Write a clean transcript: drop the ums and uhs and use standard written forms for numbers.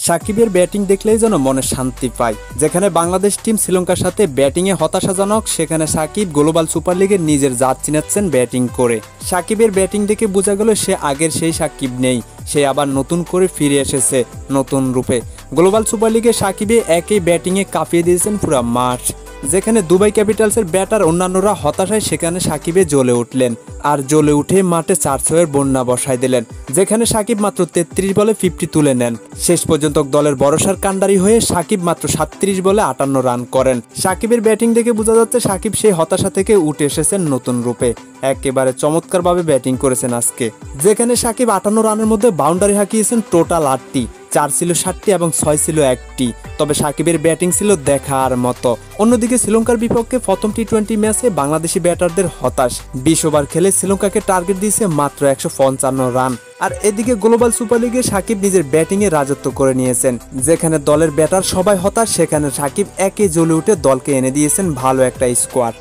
সাকিবের ব্যাটিং দেখলেই যেন মনে শান্তি পায়। যেখানে বাংলাদেশ টিম শ্রীলঙ্কার সাথে ব্যাটিংয়ে হতাশাজনক, সেখানে সাকিব গ্লোবাল সুপার লিগে নিজের জাত চিনাচ্ছেন ব্যাটিং করে। সাকিবের ব্যাটিং দেখে বোঝা গেল সে আগের সেই সাকিব নেই, সে আবার নতুন করে ফিরে এসেছে নতুন রূপে। গ্লোবাল সুপার লিগে সাকিবে একই ব্যাটিংয়ে কাঁপিয়ে দিয়েছেন পুরো মাঠ। যেখানে দুবাই ক্যাপিটালসের ব্যাটার অন্যান্যরা হতাশায়, সেখানে সাকিবে জ্বলে উঠলেন আর জ্বলে উঠে মাঠে 4-6-এর বন্যা বসায় দিলেন। যেখানে সাকিব মাত্র 33 বলে 50 তুলে নেন। শেষ পর্যন্ত দলের ভরসার কাণ্ডারি হয়ে সাকিব মাত্র 37 বলে 58 রান করেন। সাকিবের ব্যাটিং দেখে বোঝা যাচ্ছে সাকিব সেই হতাশা থেকে উঠে এসেছেন নতুন রূপে। একেবারে চমৎকারভাবে ব্যাটিং করেছেন আজকে। যেখানে সাকিব 58 রানের মধ্যে বাউন্ডারি হাঁকিয়েছেন টোটাল 8টি, 4 ছিল 7টি এবং 6 ছিল 1টি। তবে সাকিবের ব্যাটিং ছিল দেখার মতো। অন্যদিকে শ্রীলঙ্কার বিপক্ষে প্রথম টি-20 ম্যাচে বাংলাদেশি ব্যাটারদের হতাশ। 20 ওভার খেলে শ্রীলঙ্কাকে টার্গেট দিয়েছে মাত্র 155 রান। আর এদিকে গ্লোবাল সুপার লিগে সাকিব নিজের ব্যাটিংয়ে রাজত্ব করে নিয়েছেন। যেখানে দলের ব্যাটার সবাই হতাশ, সেখানে সাকিব একে জ্বলে উঠে দলকে এনে দিয়েছেন ভালো একটা স্কোয়াড।